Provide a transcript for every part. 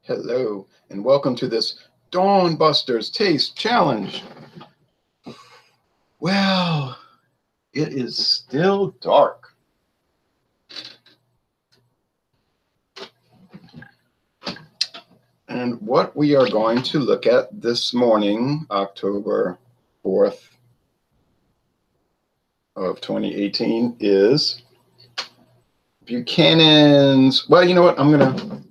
Hello, and welcome to this Dawn Busters Taste Challenge. Well, it is still dark. And what we are going to look at this morning, October 4th of 2018, is Buchanan's. Well, you know what? I'm going to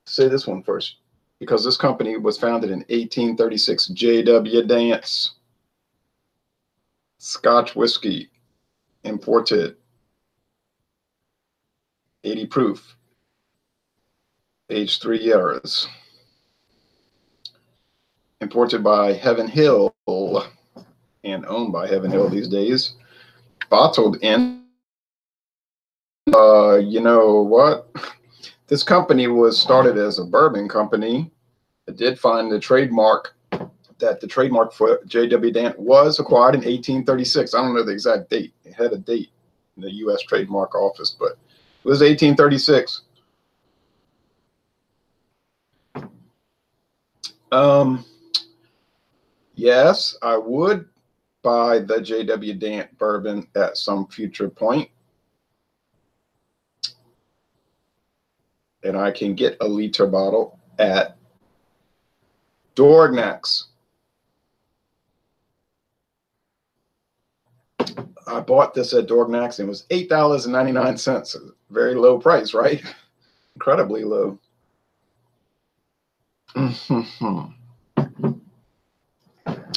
say this one first, because this company was founded in 1836. J.W. Dant, Scotch whiskey, imported, 80 proof, aged 3 years, imported by Heaven Hill and owned by Heaven Hill these days, bottled in, you know what? This company was started as a bourbon company. It did find the trademark, that the trademark for J.W. Dant was acquired in 1836. I don't know the exact date. It had a date in the U.S. Trademark Office, but it was 1836. Yes, I would buy the J.W. Dant bourbon at some future point. And I can get a liter bottle at Dorgnac's. I bought this at Dorgnac's and it was $8.99. Very low price, right? Incredibly low.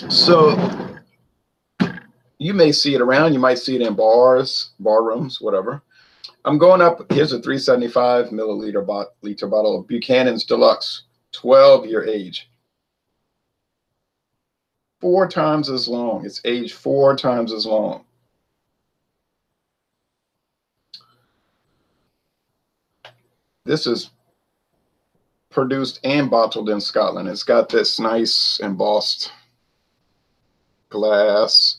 So you may see it around. You might see it in bars, bar rooms, whatever. I'm going up. Here's a 375 milliliter liter bottle of Buchanan's Deluxe, 12-year age. 4 times as long. It's aged 4 times as long. This is produced and bottled in Scotland. It's got this nice embossed glass.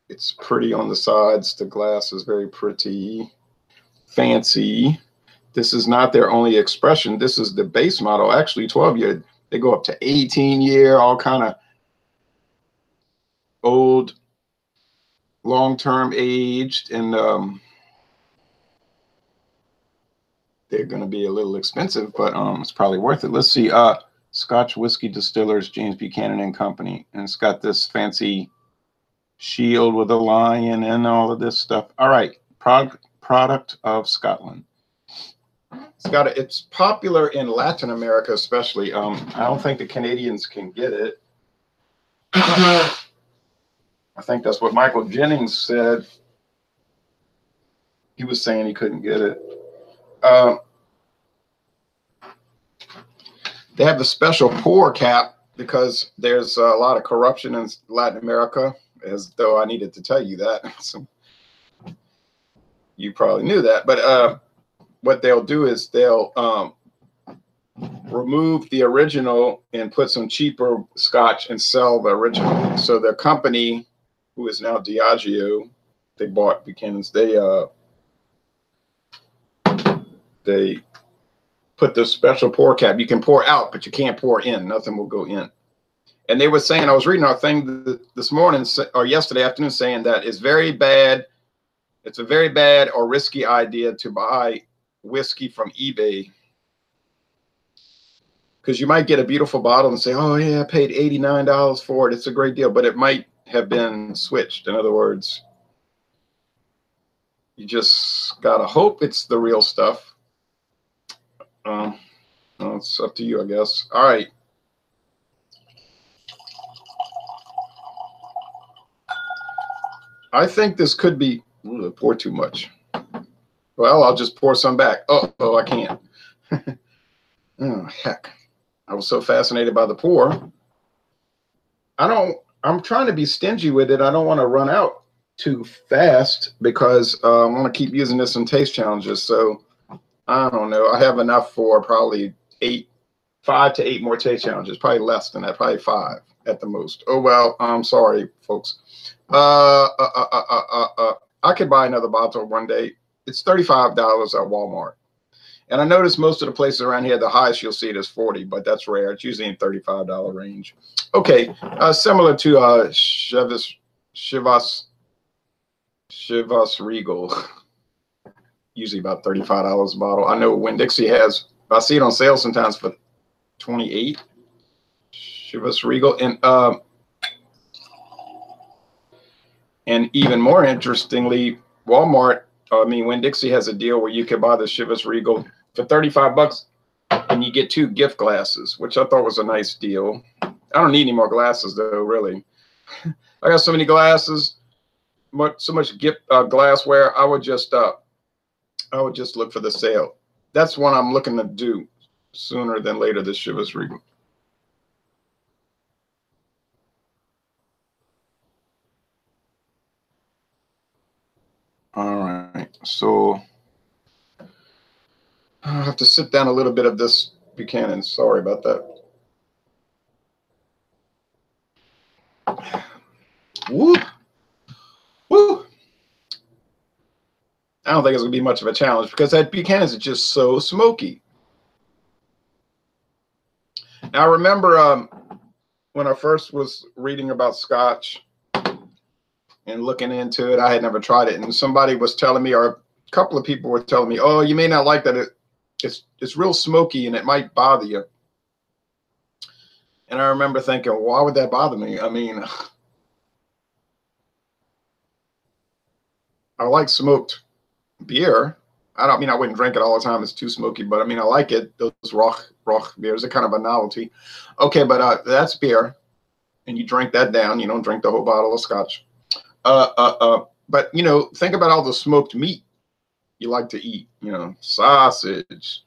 It's pretty on the sides. The glass is very pretty, fancy. This is not their only expression. This is the base model. Actually, 12-year. They go up to 18-year, all kind of old, long-term aged, and they're going to be a little expensive, but it's probably worth it. Let's see. Scotch Whiskey Distillers, James Buchanan and Company. And it's got this fancy shield with a lion and all of this stuff. All right. Product of Scotland. It's popular in Latin America, especially. I don't think the Canadians can get it. I think that's what Michael Jennings said. He was saying he couldn't get it. They have the special pour cap because there's a lot of corruption in Latin America, as though I needed to tell you that. So you probably knew that. But what they'll do is they'll remove the original and put some cheaper scotch and sell the original. So the company, who is now Diageo, they bought Buchanan's, they put the special pour cap. You can pour out, but you can't pour in. Nothing will go in. And they were saying, I was reading our thing this morning or yesterday afternoon, saying that it's very bad. It's a very bad or risky idea to buy whiskey from eBay, because you might get a beautiful bottle and say, oh yeah, I paid $89 for it. It's a great deal, but it might have been switched. In other words, you just gotta hope it's the real stuff. Well, it's up to you, I guess. All right. I think this could be, ooh, pour too much. Well, I'll just pour some back. Oh, I can't. Oh, heck. I was so fascinated by the pour. I'm trying to be stingy with it. I don't want to run out too fast because I want to keep using this in taste challenges. So I don't know. I have enough for probably 5 to 8 more taste challenges. Probably less than that. Probably 5 at the most. Oh well. I'm sorry, folks. I could buy another bottle one day. It's $35 at Walmart. And I noticed most of the places around here, the highest you'll see it is 40, but that's rare. It's usually in $35 range. Okay, similar to Chivas Regal, usually about $35 a bottle. I know Winn-Dixie has, I see it on sale sometimes for 28. Chivas Regal, and even more interestingly, Walmart, Winn-Dixie has a deal where you can buy the Chivas Regal for 35 bucks and you get 2 gift glasses, which I thought was a nice deal. I don't need any more glasses though, really. I got so many glasses, so much gift glassware. I would just look for the sale. That's one I'm looking to do sooner than later, this Chivas Regal. All right, so I'll have to sit down a little bit of this Buchanan. Sorry about that. Woo! Woo! I don't think it's gonna be much of a challenge because that Buchanan's is just so smoky. Now I remember when I first was reading about Scotch and looking into it, I had never tried it, and somebody was telling me, or a couple of people were telling me, "Oh, you may not like that. It's real smoky and it might bother you." And I remember thinking, why would that bother me? I mean, I like smoked beer. I wouldn't drink it all the time. It's too smoky, but I mean, I like it. Those Roch beers are kind of a novelty. Okay, but that's beer, and you drink that down. You don't drink the whole bottle of Scotch. But think about all the smoked meat you like to eat. Sausage,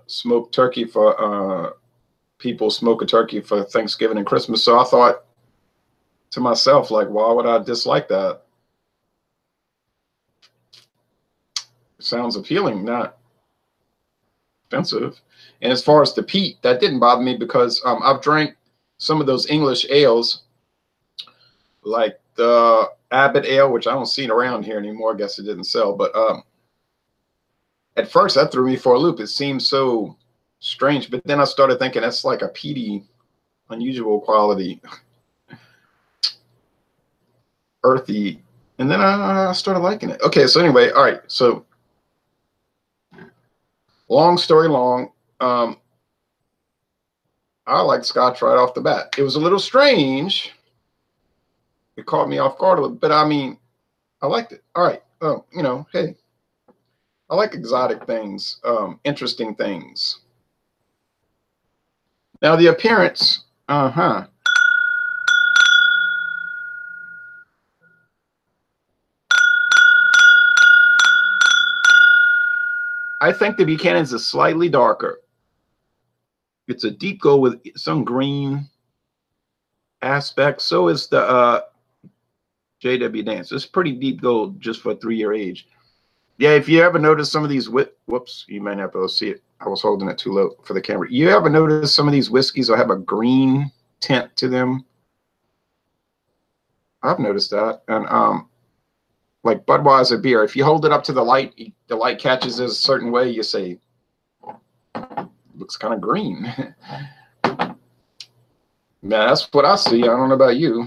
smoked turkey for people smoke a turkey for Thanksgiving and Christmas. So I thought to myself, like, why would I dislike that? It sounds appealing, not offensive. And as far as the peat, that didn't bother me because I've drank some of those English ales, like the Abbott Ale, which I don't see it around here anymore. I guess it didn't sell. But at first, that threw me for a loop. It seemed so strange. But then I started thinking that's like a peaty, unusual quality, earthy. And then I started liking it. Okay, so anyway, all right. So long story long, I liked Scotch right off the bat. It was a little strange. It caught me off guard a little, but I mean, I liked it. All right. Hey, I like exotic things, interesting things. Now the appearance, I think the Buchanan's is slightly darker. It's a deep gold with some green aspect. So is the JW Dance. It's pretty deep gold just for a 3-year age. Yeah, if you ever notice some of these, whoops, you might not be able to see it. I was holding it too low for the camera. You ever notice some of these whiskeys will have a green tint to them? I've noticed that. And like Budweiser beer, if you hold it up to the light catches it a certain way, you say, looks kind of green. Man, that's what I see. I don't know about you.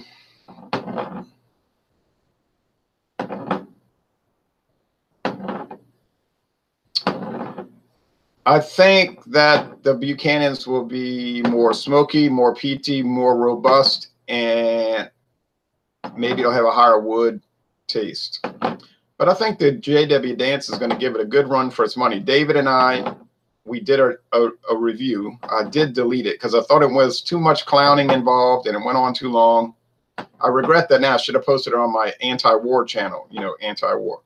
I think that the Buchanan's will be more smoky, more peaty, more robust, and maybe it'll have a higher wood taste. But I think the JW Dance is going to give it a good run for its money. David and I, we did a review. I did delete it because I thought it was too much clowning involved and it went on too long. I regret that now. I should have posted it on my anti-war channel, anti-war.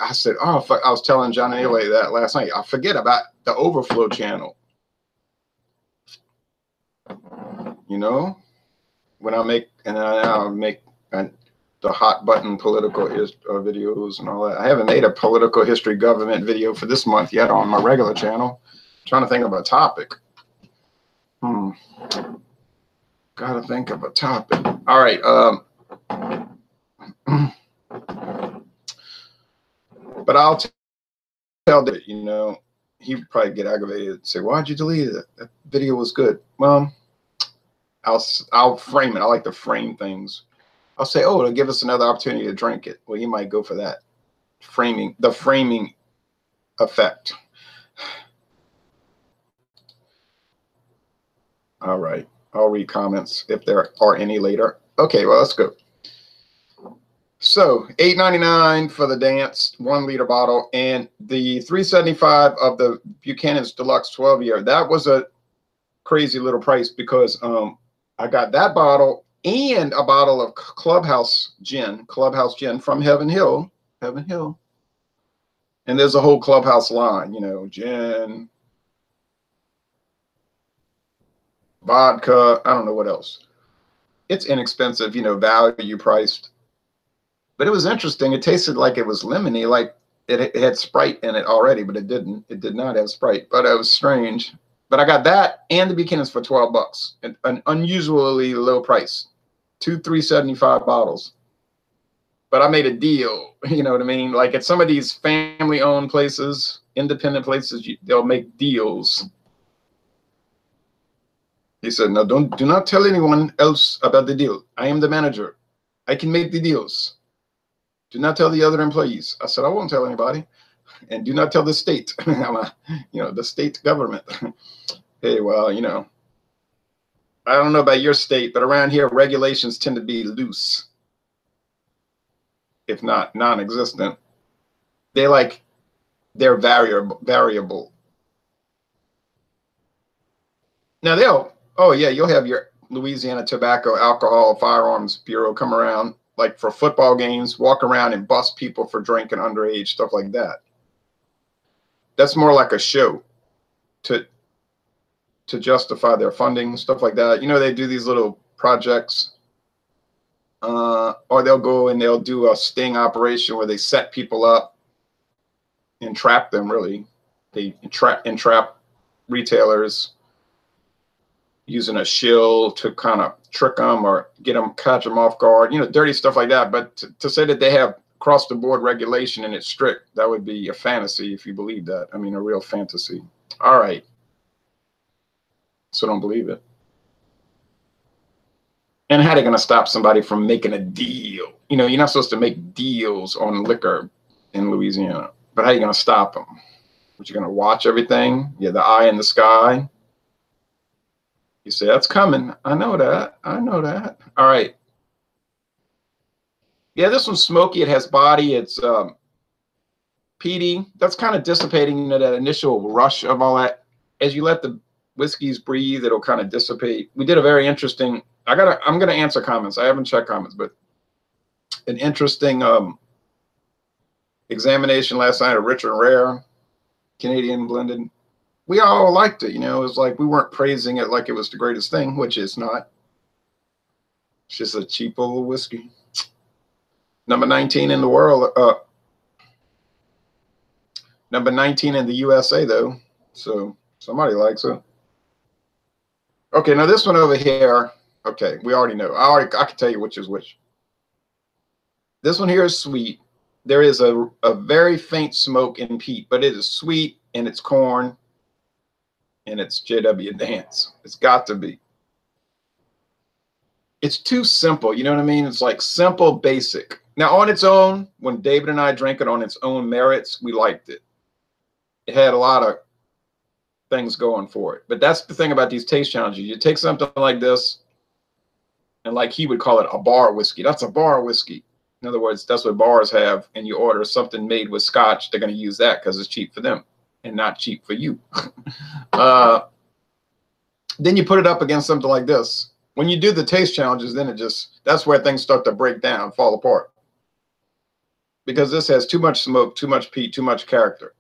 I said, oh, fuck. I was telling John Ailey that last night. I forget about the Overflow channel. When I make, and I make the hot button political videos and all that. I haven't made a political history government video for this month yet on my regular channel. I'm trying to think of a topic. Gotta think of a topic. All right. But I'll tell tell that, you know, he would probably get aggravated and say, why'd you delete it? That video was good. Well, I'll frame it. I like to frame things. I'll say, oh, it'll give us another opportunity to drink it. Well, you might go for that. Framing, the framing effect. All right. I'll read comments if there are any later. Okay, well, let's go. So $8.99 for the Dant 1 liter bottle, and the $3.75 of the Buchanan's Deluxe 12-year. That was a crazy little price because I got that bottle and a bottle of Clubhouse Gin from Heaven Hill. And there's a whole Clubhouse line, you know, gin, vodka, I don't know what else. It's inexpensive, you know, value priced. But it was interesting. It tasted like it was lemony, like it had Sprite in it already, but it didn't. It did not have Sprite, but it was strange. But I got that and the Buchanan's for $12, an unusually low price. 2 $3.75 bottles. But I made a deal, you know what I mean? Like at some of these family-owned places, independent places, they'll make deals. He said, no, do not tell anyone else about the deal. I am the manager. I can make the deals. Do not tell the other employees. I said, I won't tell anybody. And do not tell the state, you know, the state government. Hey, well, you know, I don't know about your state, but around here, regulations tend to be loose, if not non-existent. They're variable. Now you'll have your Louisiana Tobacco, Alcohol, Firearms Bureau come around, like for football games, walk around and bust people for drinking underage, stuff like that. That's more like a show to justify their funding, stuff like that. You know, they do these little projects, or they'll go and they'll do a sting operation where they set people up and trap them, really. They entrap retailers using a shill to kind of trick them or catch them off guard, you know, dirty stuff like that. But to say that they have across the board regulation and it's strict, that would be a fantasy if you believe that. I mean, a real fantasy. All right. So don't believe it. And how are they going to stop somebody from making a deal? You know, you're not supposed to make deals on liquor in Louisiana, but how are you going to stop them? But you're going to watch everything? Yeah, the eye in the sky. You say, that's coming. I know that. I know that. All right. Yeah, this one's smoky. It has body. It's peaty. That's kind of dissipating, you know, that initial rush of all that. As you let the whiskeys breathe, it'll kind of dissipate. We did a very interesting, I'm going to answer comments. I haven't checked comments, but an interesting examination last night of Richard Rare, Canadian blended. We all liked it, you know. It was like we weren't praising it like it was the greatest thing, which it's not. It's just a cheap old whiskey. Number 19 in the world. Number 19 in the USA, though. So somebody likes it. Okay, now this one over here. Okay, we already know. I can tell you which is which. This one here is sweet. There is a very faint smoke in peat, but it is sweet and it's corn. And it's JW Dance. It's got to be. It's too simple. You know what I mean? It's like simple, basic. Now, on its own, when David and I drank it on its own merits, we liked it. It had a lot of things going for it. But that's the thing about these taste challenges. You take something like this, and like he would call it a bar whiskey. That's a bar whiskey. In other words, that's what bars have. And you order something made with scotch, they're going to use that because it's cheap for them and not cheap for you. Then you put it up against something like this. When you do the taste challenges, then that's where things start to break down, fall apart. Because this has too much smoke, too much peat, too much character.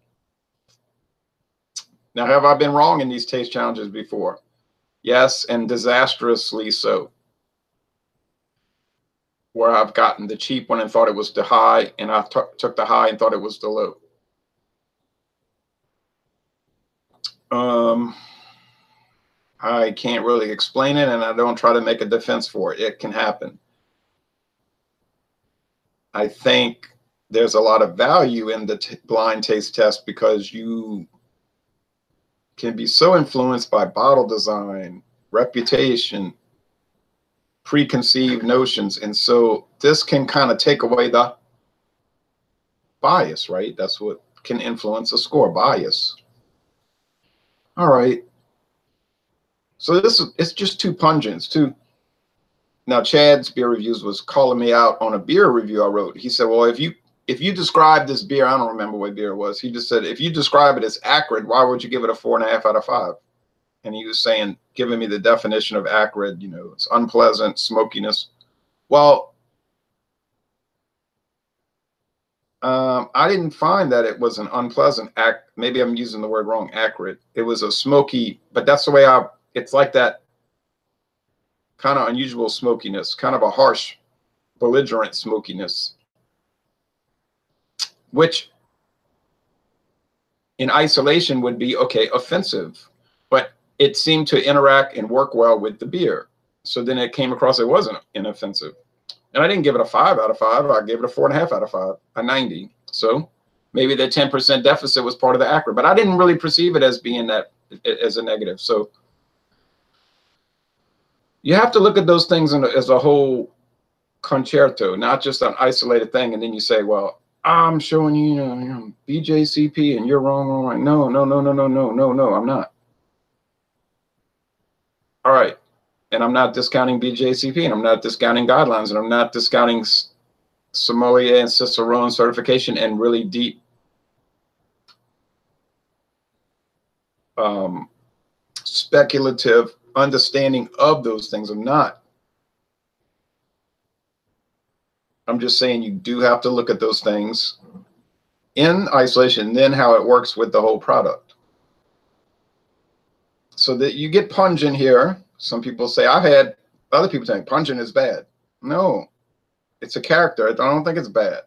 Now, have I been wrong in these taste challenges before? Yes, and disastrously so. Where I've gotten the cheap one and thought it was the high, and I took the high and thought it was the low. I can't really explain it, and I don't try to make a defense for it. It can happen. I think there's a lot of value in the blind taste test because you can be so influenced by bottle design, reputation, preconceived notions. And so this can kind of take away the bias, right? That's what can influence a score, bias. All right. So it's just too pungent. It's too. Now Chad's beer reviews was calling me out on a beer review I wrote. He said, well, if you describe this beer, I don't remember what beer it was. He just said, if you describe it as acrid, why would you give it a 4.5 out of 5? And he was saying, giving me the definition of acrid, it's unpleasant, smokiness. Well, I didn't find that it was an unpleasant maybe I'm using the word wrong, acrid. It was a smoky, but that's the way it's like that kind of unusual smokiness, kind of a harsh, belligerent smokiness, which in isolation would be, okay, offensive, but it seemed to interact and work well with the beer. So then it came across, it wasn't inoffensive. And I didn't give it a 5 out of 5. I gave it a 4.5 out of 5, a 90. So maybe the 10% deficit was part of the acrid, but I didn't really perceive it as being that, as a negative. So you have to look at those things as a whole concerto, not just an isolated thing. And then you say, well, I'm showing you, BJCP and you're wrong. No, I'm not. All right. And I'm not discounting BJCP, and I'm not discounting guidelines, and I'm not discounting sommelier and Cicerone certification and really deep speculative understanding of those things. I'm not. I'm just saying you do have to look at those things in isolation, and then how it works with the whole product. So that you get pungent here. Some people say, I've had other people saying pungent is bad. No, it's a character. I don't think it's bad.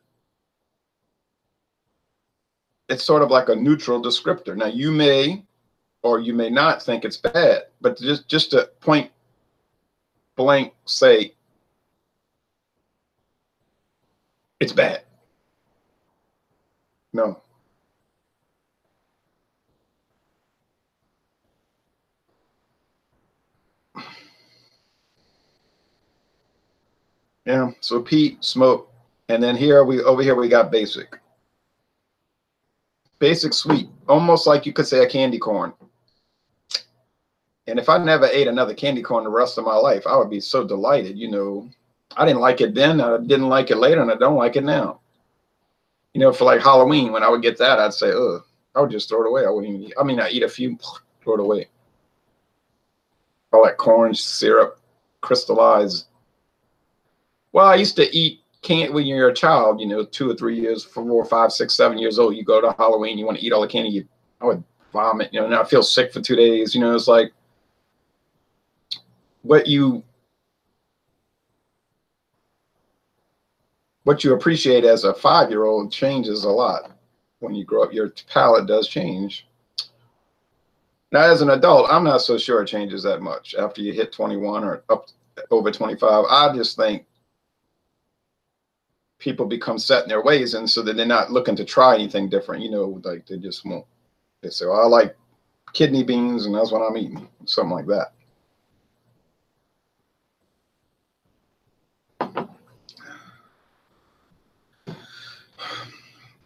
It's sort of like a neutral descriptor. Now you may or you may not think it's bad, but just to point blank say it's bad. No. Yeah, so peat, smoke, and then over here we got basic. Basic sweet, almost like you could say a candy corn. And if I never ate another candy corn the rest of my life, I would be so delighted. I didn't like it then, I didn't like it later, and I don't like it now. For like Halloween, when I would get that, I'd say, ugh, I would just throw it away. I wouldn't even eat. I mean, I eat a few, throw it away. All that corn syrup, crystallized. Well, I used to eat candy when you're a child, 2 or 3 years, 4, 5, 6, 7 years old. You go to Halloween, you want to eat all the candy. I would vomit, and I feel sick for 2 days. It's like what you appreciate as a 5-year-old changes a lot. When you grow up, your palate does change. Now, as an adult, I'm not so sure it changes that much after you hit 21 or up over 25. I just think people become set in their ways, and so that they're not looking to try anything different. Like they just won't. They say, well, I like kidney beans, and that's what I'm eating, something like that.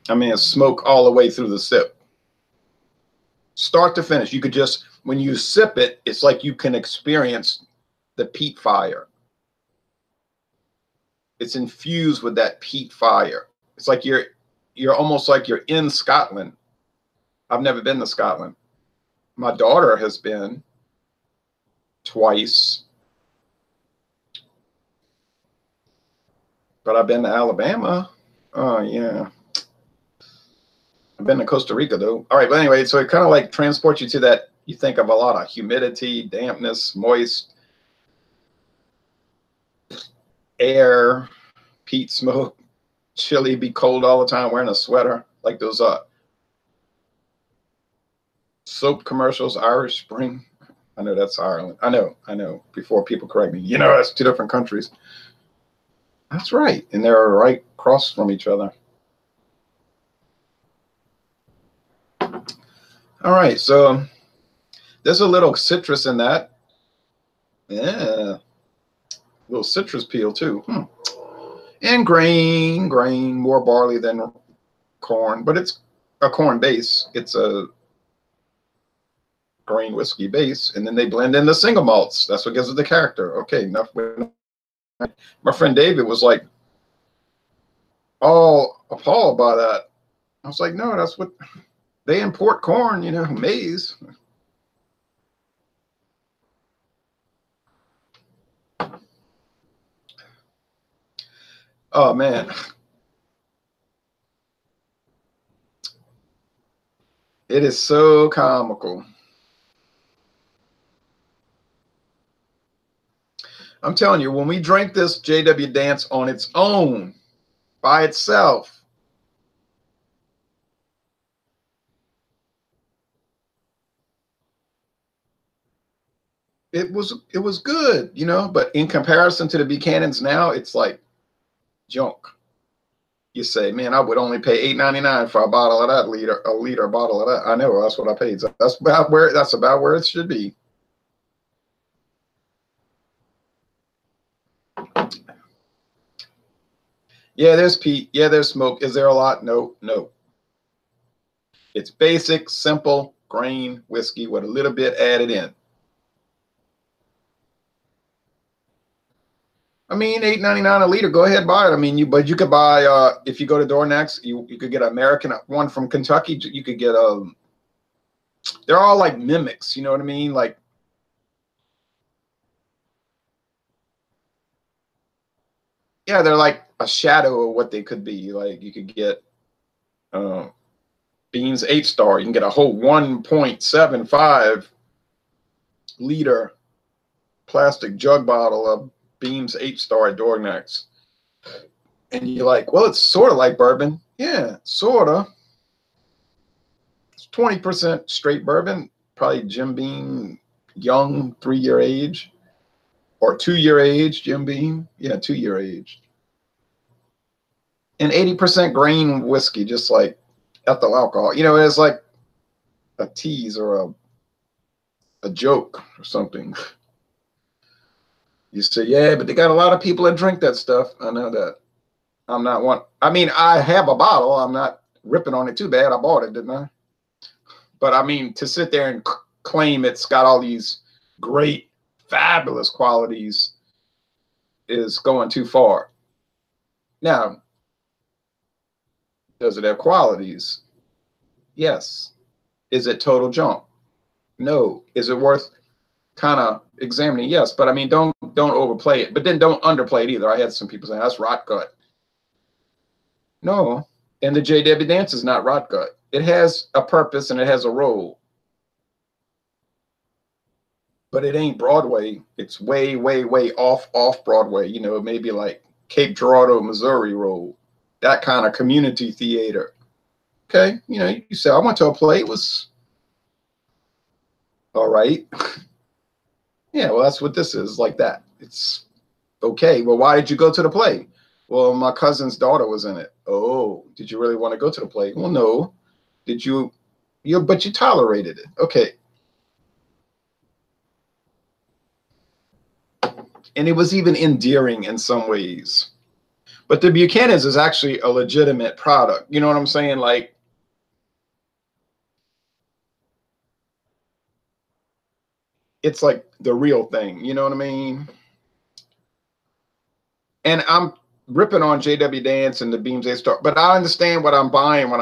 I mean, it's smoke all the way through the sip. Start to finish. You could just, when you sip it, it's like you can experience the peat fire. It's infused with that peat fire. It's like you're almost like you're in Scotland. I've never been to Scotland. My daughter has been twice. But I've been to Alabama. Oh, yeah. I've been to Costa Rica, though. All right, but anyway, so it kind of like transports you to that. You think of a lot of humidity, dampness, moist air, peat smoke, chilly, be cold all the time, wearing a sweater, like those soap commercials, Irish Spring. I know that's Ireland. I know. Before people correct me, that's 2 different countries. That's right, and they're right across from each other. All right, so there's a little citrus in that. Yeah, a little citrus peel too. And grain, more barley than corn, but it's a corn base. It's a grain whiskey base, and then they blend in the single malts. That's what gives it the character. Okay, enough. My friend David was like all appalled by that. I was like, no, that's what they import corn, you know, maize. Oh man. It is so comical. I'm telling you, when we drank this JW Dance on its own, by itself, it was good, you know, but in comparison to the Buchanan's now, it's like junk. You say, man, I would only pay $8.99 for a bottle of that a liter bottle of that. I know that's what I paid. So that's about where it should be. Yeah, there's peat. Yeah, there's smoke. Is there a lot? No. It's basic, simple grain whiskey with a little bit added in. I mean, $8.99 a liter. Go ahead and buy it. I mean, but you could buy if you go to Door Next, you could get an American one from Kentucky. You could get they're all like mimics. You know what I mean? Like, yeah, they're like a shadow of what they could be. Like you could get Beams 8-star. You can get a whole 1.75 liter plastic jug bottle of Beams 8-star at Door Next. And you're like, well, it's sort of like bourbon. Yeah, sort of. It's 20% straight bourbon, probably Jim Beam young, 3-year age, or 2-year age, Jim Beam. Yeah, 2-year age. And 80% grain whiskey, just like ethyl alcohol. You know, it's like a tease or a joke or something. You say, yeah, but they got a lot of people that drink that stuff. I know that. I'm not one. I mean, I have a bottle. I'm not ripping on it too bad. I bought it, didn't I? But I mean, to sit there and claim it's got all these great, fabulous qualities is going too far. Now, does it have qualities? Yes. Is it total junk? No. Is it worth kind of examining? Yes. But I mean, don't overplay it. But then don't underplay it either. I had some people saying that's rot gut. No. And the JW Dance is not rot gut. It has a purpose and it has a role. But it ain't Broadway. It's way, way, way off Broadway. You know, maybe like Cape Girardeau, Missouri role. That kind of community theater. Okay, you know, you say I went to a play. It was all right. Yeah, well, that's what this is, like that. It's okay. Well, why did you go to the play? Well, my cousin's daughter was in it. Oh, did you really want to go to the play? Well, no. Did you? But you tolerated it. Okay. And it was even endearing in some ways. But the Buchanan's is actually a legitimate product. You know what I'm saying? Like, it's like the real thing. You know what I mean? And I'm ripping on JW Dance and the Beams 8-star, but I understand what I'm buying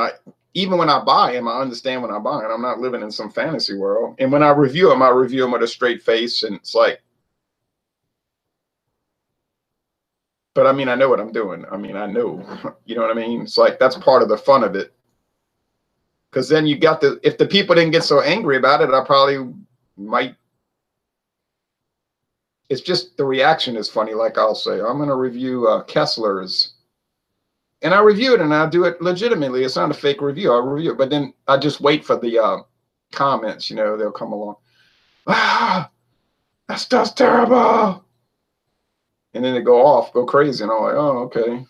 even when I buy them, I understand what I'm buying. I'm not living in some fantasy world. And when I review them with a straight face. And it's like, but I mean, I know what I'm doing. I mean, I know, you know what I mean? It's like, that's part of the fun of it. Because then you got if the people didn't get so angry about it, I probably might. It's just the reaction is funny. Like I'll say, I'm going to review Kessler's. And I review it and I do it legitimately. It's not a fake review. I review it, but then I just wait for the comments, you know, they'll come along. Ah, that stuff's terrible. And then they go crazy. And I'm like, oh, okay.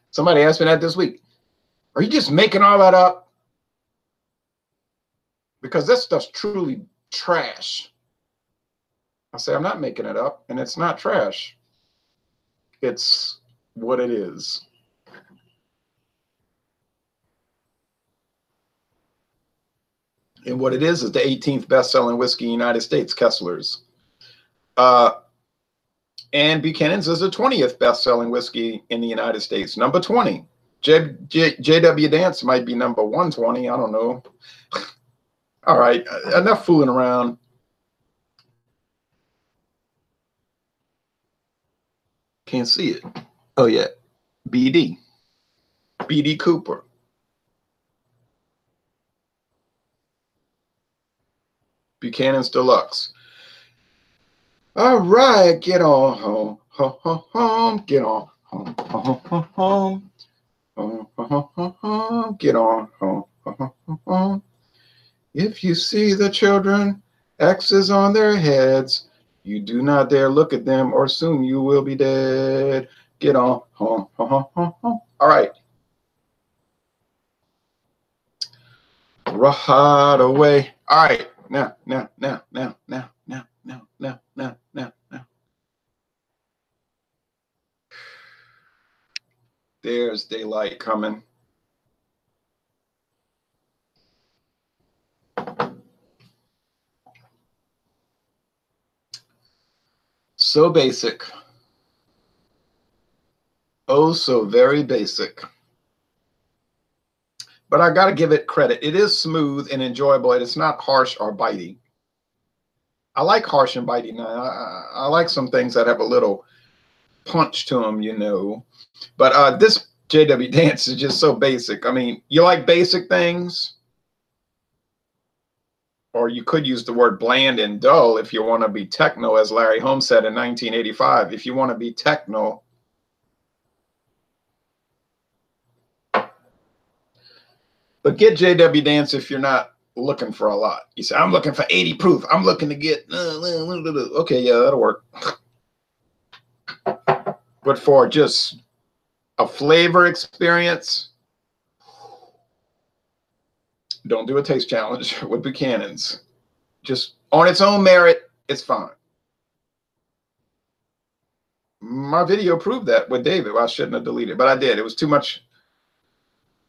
Somebody asked me that this week. Are you just making all that up? Because this stuff's truly trash. I say, I'm not making it up, and it's not trash. It's what it is. And what it is the 18th best-selling whiskey in the United States, Kessler's. And Buchanan's is the 20th best-selling whiskey in the United States, number 20. J.W. Dance might be number 120. I don't know. All right, enough fooling around. Can't see it. Oh, yeah. BD. BD Cooper. Buchanan's Deluxe. All right, get on home, home, home, home, get on home, home, home, home, home, home, home, home, get on home, home, home, home. If you see the children, X's on their heads, you do not dare look at them, or soon you will be dead. Get on home, home, home, home, home. All right. Right away. All right. Now. There's daylight coming. So basic. Oh, so very basic. But I got to give it credit. It is smooth and enjoyable. It's not harsh or bitey. I like harsh and bitey. I like some things that have a little punch to them, you know. But this JW Dance is just so basic. I mean, you like basic things? Or you could use the word bland and dull if you want to be techno, as Larry Holmes said in 1985. If you want to be techno, but get JW Dance if you're not looking for a lot. You say, I'm looking for 80 proof. I'm looking to get, okay, yeah, that'll work. But for just a flavor experience, don't do a taste challenge with Buchanan's. Just on its own merit, it's fine. My video proved that with David. Well, I shouldn't have deleted it, but I did. It was too much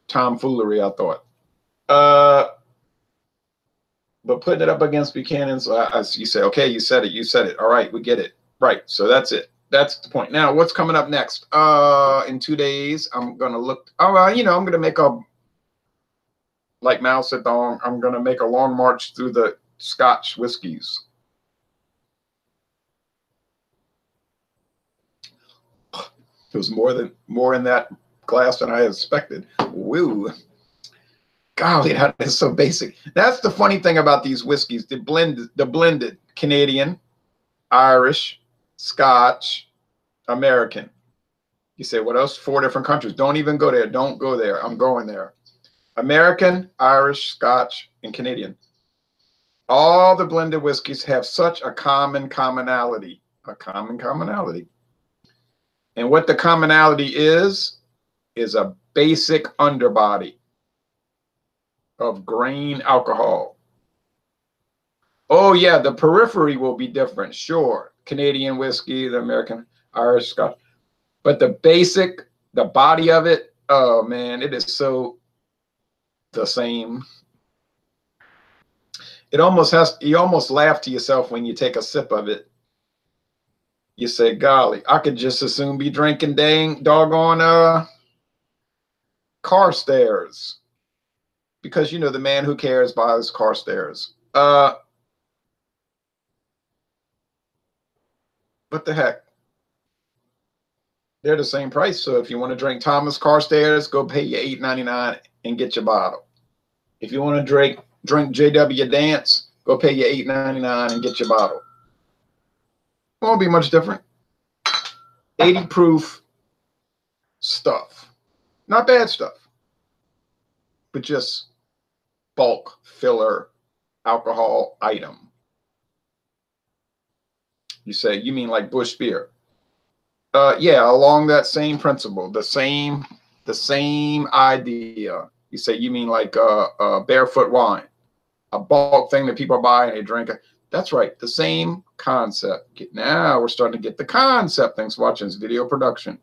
tomfoolery, I thought. But putting it up against Buchanan's, you say, okay, you said it. All right, we get it. Right, so that's it. That's the point. Now, what's coming up next? In 2 days, I'm going to look. I'm going to make a, like Mao Zedong, I'm going to make a long march through the Scotch whiskeys. There was more in that glass than I expected. Woo. Golly, that is so basic. That's the funny thing about these whiskeys. The blended Canadian, Irish, Scotch, American. You say, what else? 4 different countries. Don't even go there. Don't go there. I'm going there. American, Irish, Scotch, and Canadian. All the blended whiskeys have such a commonality. And what the commonality is a basic underbody of grain alcohol. Oh, yeah, the periphery will be different. Sure. Canadian whiskey, the American, Irish, Scotch. But the body of it, oh, man, it is so the same. You almost laugh to yourself when you take a sip of it. You say, golly, I could just as soon be drinking doggone Carstairs. Because, the man who cares buys Carstairs. What the heck? They're the same price. So if you want to drink Thomas Carstairs, go pay you $8.99 and get your bottle. If you want to drink JW Dance, go pay you $8.99 and get your bottle. It won't be much different. 80 proof stuff. Not bad stuff. But just bulk filler alcohol item. You say, you mean like Bush beer? Yeah, along that same principle, the same The same idea. You say, you mean like barefoot wine, a bulk thing that people buy and they drink it. That's right. The same concept. Now we're starting to get the concept. Thanks for watching this video production.